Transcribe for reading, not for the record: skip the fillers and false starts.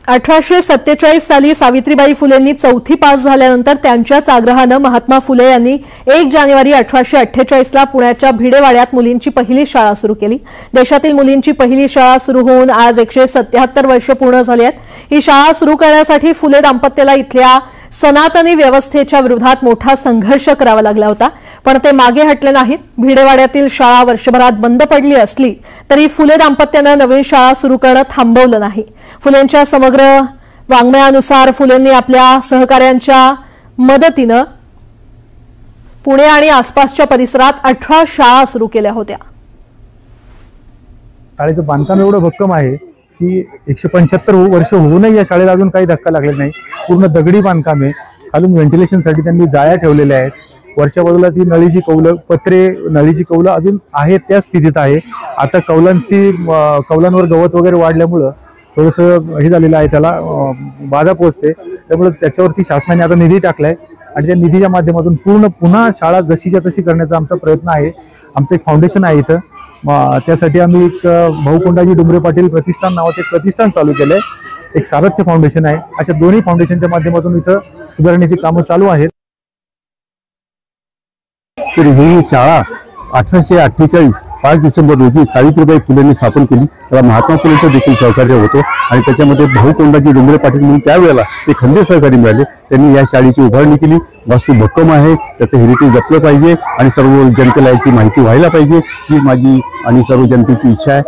1847 साली सावित्रीबाई फुलेंनी चौथी पास झाल्यानंतर त्यांच्याच आग्रहानं महात्मा फुले यांनी 1 जानेवारी 1848 ला पुण्याच्या भिडेवाड्यात मुलींची पहिली शाळा सुरू केली। देशातील मुलींची पहिली शाळा सुरू होऊन आज 177 वर्ष पूर्ण झाली आहेत। ही शाळा सुरू करण्यासाठी फुले दाम्पत्याला इथल्या सनातनी व्यवस्थेच्या विरोधात मोठा संघर्ष करावा लागला होता, पण ते मागे हटले नाहीत। भिडेवाड्यातील शाळा वर्षभरात बंद पडली असली तरी फुले दाम्पत्यानं नवीन शाळा सुरू करणं थांबवलं नाही। फुलेंच्या समग्र वाङ्मयानुसार फुलेंनी आपल्या सहकाऱ्यांच्या मदतीनं पुणे आणि आसपासच्या परिसरात 18 शाळा सुरू केल्या होत्या। शाळेचं बांधकाम एवढं भक्कम आहे की 175 वर्ष होऊनही या शाळेला अजून काही धक्का लागलेला नाही। पूर्ण दगडी बांधकाम आहे। खालून व्हेंटिलेशनसाठी त्यांनी जाळ्या ठेवलेल्या आहेत। वरच्या बाजूला ती नळीची कौलं पत्रे नळीची कौलं अजून आहेत त्या स्थितीत आहे। आता कौलांवर गवत वगैरे वाढल्यामुळे थोडंसं हे झालेलं आहे, त्याला बाधा पोहोचते। त्यामुळे त्याच्यावरती शासनाने आता निधी टाकलाय आणि त्या निधीच्या माध्यमातून पुन्हा शाळा जशीच्या तशी करण्याचा आमचा प्रयत्न आहे। आमचं एक फाउंडेशन आहे इथं, त्यासाठी आम्ही एक भाऊ कोंडाजी डुमरे पाटील प्रतिष्ठान नावाचे एक प्रतिष्ठान चालू केलंय। एक सारथ्य फाउंडेशन आहे। अशा दोन्ही फाउंडेशनच्या माध्यमातून इथं सुधारणेची कामं चालू आहेत। तर ही शाळा 1848 5 डिसेंबर रोजी सावित्रीबाई फुलेंनी स्थापन केली। त्याला महात्मा फुलेंचं देखील सहकार्य होतं आणि त्याच्यामध्ये भाऊ कोंडाजी डुमरे पाटील म्हणून त्यावेळेला ते खंदे सहकारी मिळाले। त्यांनी या शाळेची उभारणी केली। वास्तू भक्कम आहे, त्याचं हेरिटेज जपलं पाहिजे आणि सर्व जनतेला याची माहिती व्हायला पाहिजे ही माझी आणि सर्व जनतेची इच्छा आहे।